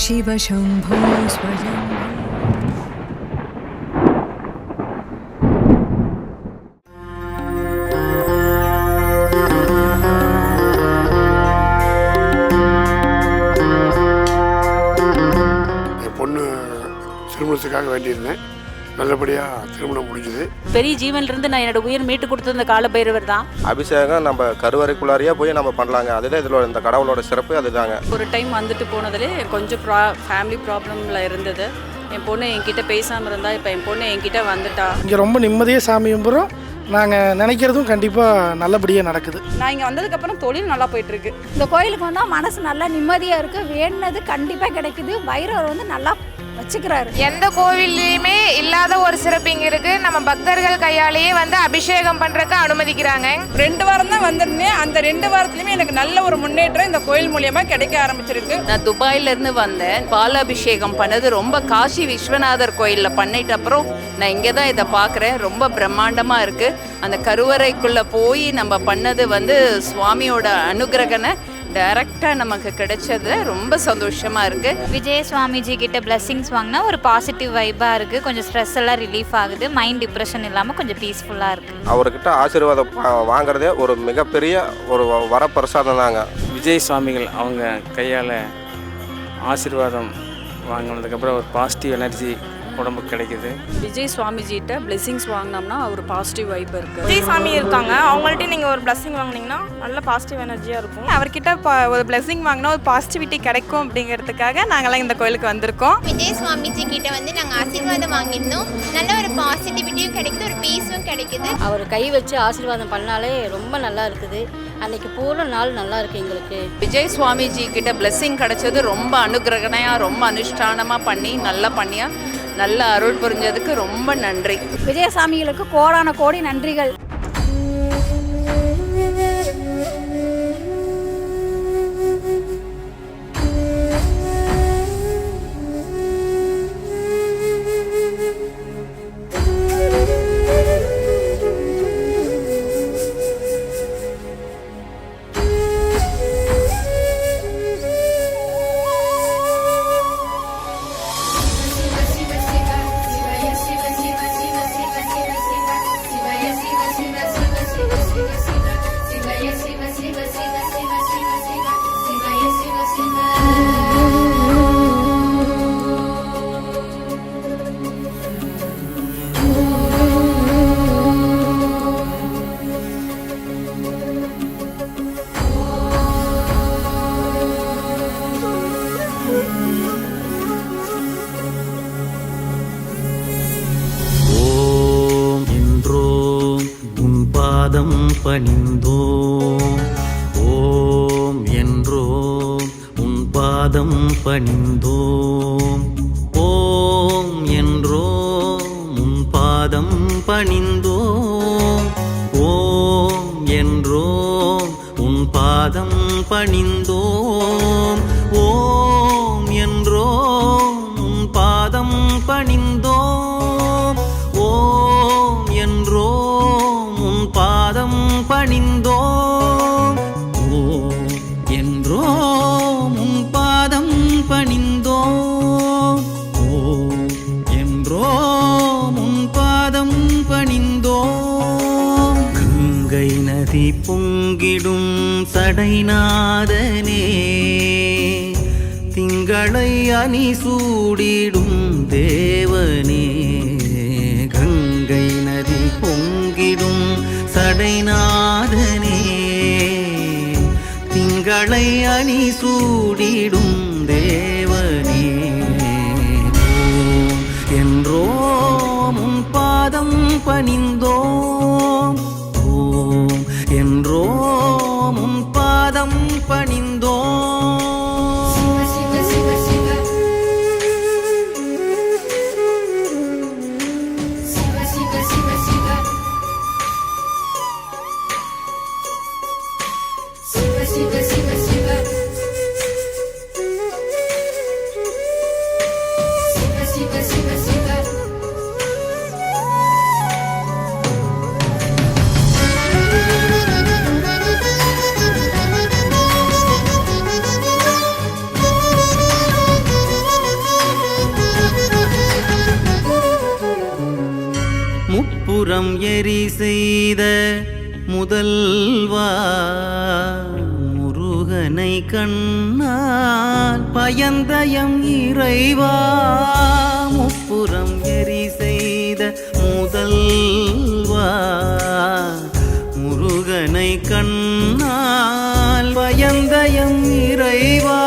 शिव शंभो स्वयं பொண்ணு திருமணத்துக்காக வேண்டியிருந்தேன். நல்லபடியாக திருமணம் முடிஞ்சது. பெரிய ஜீவன்லேருந்து நான் என்னோட உயிர் மீட்டு கொடுத்தது இந்த காலபைரவர் தான். அபிஷேகம் நம்ம கருவறைக்குள்ளாரியே போய் நம்ம பண்ணலாங்க. அதுதான் இதில் இந்த கடவுளோட சிறப்பு அதுதாங்க. ஒரு டைம் வந்துட்டு போனதுலே கொஞ்சம் ஃபேமிலி ப்ராப்ளமில் இருந்தது. என் பொண்ணு என்கிட்ட பேசாமல் இருந்தா, இப்போ என் பொண்ணு என்கிட்ட வந்துட்டா. இங்கே ரொம்ப நிம்மதியாக சாமி கும்பிட்றோம். நாங்கள் நினைக்கிறதும் கண்டிப்பாக நல்லபடியாக நடக்குது. நான் இங்கே வந்ததுக்கப்புறம் தொழில் நல்லா போயிட்டுருக்கு. இந்த கோயிலுக்கு வந்தால் மனசு நல்லா நிம்மதியாக இருக்குது. வேணுனது கண்டிப்பாக கிடைக்குது. பைரவர் வந்து நல்லா வச்சுக்கிறாரு. எந்த கோவில்லையுமே இல்லாத ஒரு சிறப்பு இங்கே இருக்குது. நம்ம பக்தர்கள் கையாலேயே வந்து அபிஷேகம் பண்ணுறதுக்கு அனுமதிக்கிறாங்க. 2 வாரம் தான் வந்திருந்தேன். அந்த 2 வாரத்துலையுமே எனக்கு நல்ல ஒரு முன்னேற்றம் இந்த கோயில் மூலியமாக கிடைக்க ஆரம்பிச்சிருக்கு. நான் துபாயிலேருந்து வந்தேன். பாலாபிஷேகம் பண்ணது ரொம்ப காசி விஸ்வநாதர் கோயிலில் பண்ணிட்ட அப்புறம் நான் இங்கே தான் இதை பார்க்குறேன். ரொம்ப பிரம்மாண்டமாக இருக்குது. அந்த கருவறைக்குள்ளே போய் நம்ம பண்ணது வந்து சுவாமியோட அனுகிரகனை டைரக்டாக நமக்கு கிடைச்சது. ரொம்ப சந்தோஷமாக இருக்குது. விஜய சுவாமிஜி கிட்ட பிளெஸிங்ஸ் வாங்கினா ஒரு பாசிட்டிவ் வைப்பாக இருக்குது. கொஞ்சம் ஸ்ட்ரெஸ் எல்லாம் ரிலீஃப் ஆகுது. மைண்ட் டிப்ரெஷன் இல்லாமல் கொஞ்சம் பீஸ்ஃபுல்லாக இருக்குது. அவர்கிட்ட ஆசீர்வாதம் வாங்குறதே ஒரு மிகப்பெரிய ஒரு வரப்பிரசாதம் தாங்க. விஜய் சுவாமிகள் அவங்க கையால் ஆசீர்வாதம் வாங்கினதுக்கப்புறம் ஒரு பாசிட்டிவ் எனர்ஜி உடம்புக்கு கிடைக்குது. விஜய் சுவாமிஜிட்ட பிளெஸிங்ஸ் வாங்கினோம்னா ஒரு பாசிட்டிவ் வைப் இருக்குது. விஜய் சாமி இருக்காங்க, அவங்கள்ட்ட நீங்கள் ஒரு பிளெஸிங் வாங்கினீங்கன்னா நல்ல பாசிட்டிவ் எனர்ஜியாக இருக்கும். அவர்கிட்ட ஒரு பிளெஸிங் வாங்கினா ஒரு பாசிட்டிவிட்டி கிடைக்கும் அப்படிங்கிறதுக்காக நாங்களாம் இந்த கோயிலுக்கு வந்திருக்கோம். விஜய் சுவாமிஜி கிட்ட வந்து நாங்கள் ஆசீர்வாதம் வாங்கியிருந்தோம். நல்ல ஒரு பாசிட்டிவிட்டியும் கிடைக்குது, ஒரு பீஸும் கிடைக்குது. அவர் கை வச்சு ஆசீர்வாதம் பண்ணாலே ரொம்ப நல்லா இருக்குது. அன்னைக்கு பூரா நாள் நல்லா இருக்கு எங்களுக்கு. விஜய் சுவாமிஜி கிட்ட பிளெஸிங் கிடைச்சது ரொம்ப அனுகிரகணையாக, ரொம்ப அனுஷ்டானமாக பண்ணி நல்லா பண்ணியா நல்ல அருள் புரிஞ்சதுக்கு ரொம்ப நன்றி. விஜயசாமிகளுக்கு கோடான கோடி நன்றிகள். பணிந்தோம் ஓம் என்றோம் உன் பாதம் பணிந்தோம் ஓம் என்றோம் உன் பாதம் பணிந்தோம் ஓம் என்றோம் உன் பாதம் பணிந்தோம் ஓம் என்றோம் உன் பாதம் பணிந்தோம் ஓம் என்றோம் உன் பாதம் பணிந்தோம் ஓம் என்றோம் உன் பாதம் பணிந்தோம் ஓம் என்றோம் உன் பாதம் பணிந்தோம் கங்கை நதி பொங்கிடும் சடைநாதனே திங்களை அணி சூடிடும் தேவனே கங்கை நதி பொங்கிடும் சடைநாதனே திங்களை அணி சூடிடும் தேவனே ஓம் என்றோம் உன் பாதம் பணிந்தோம் ஓம் என்றோம் உன் பாதம் பணிந்தோம் எரி செய்த முதல்வா முருகனை கண்ணால் பயந்தயம் இறைவா முப்புறம் எரி செய்த முதல்வா முருகனை கண்ணால் பயந்தயம் இறைவா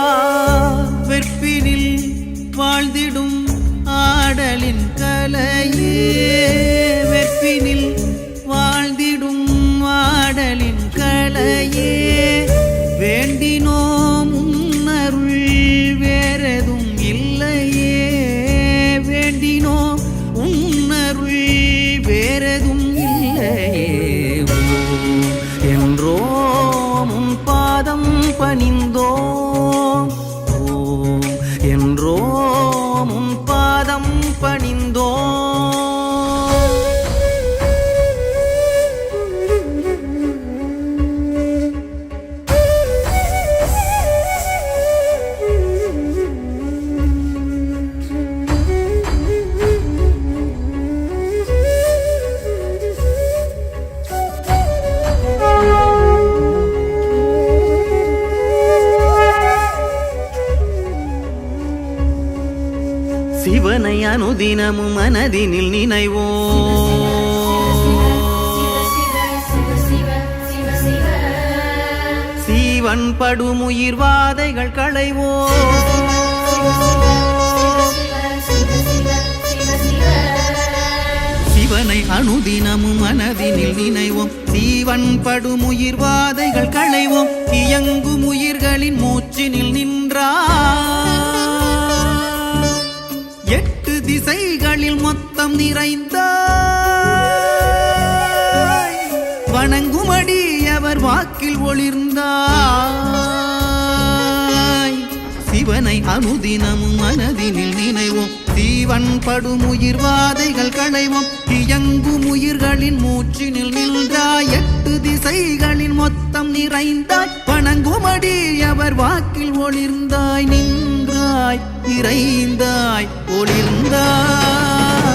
வெற்பினில் வாழ்ந்திடும் ஆடலின் கலையே வெற்பினில் வாழ்ந்திடும் ஆடலின் கலையே வேண்டினோம் உன்னருள் வேறெதும் இல்லையே வேண்டினோம் உன்னருள் வேறெதும் இல்லையே என்றோம் உன் பாதம் பணிந்தோம் ஓம் என்றோம் உன் பாதம் பணிந்தோம் சிவனை அனுதினமும் மனதினில் நினைவோம் சீவன் படுமுயிர் வாதைகள் களைவோம் சிவனை அனுதினமும் மனதினில் நினைவோம் சீவன் படுமுயிர் வாதைகள் களைவோம் இயங்கும் உயிர்களின் மூச்சினில் நின்றார் எட்டு திசைகளில் மொத்தம் நிறைந்தாய் வணங்குமடி அவர் வாக்கில் ஒளிர்ந்தாய் சிவனை அனுதினமும் மனதினில் நினைவோம் சீவன் படுமுயிர் வாதைகள் களைவோம் இயங்கும் உயிர்களின் மூச்சினில் நின்றாய் எட்டு திசைகளின் மொத்தம் நிறைந்தாய் வணங்குமடி அவர் வாக்கில் ஒளிர்ந்தாய் நின்றாய் நிறைந்தாய் ஒளிர்ந்தாய்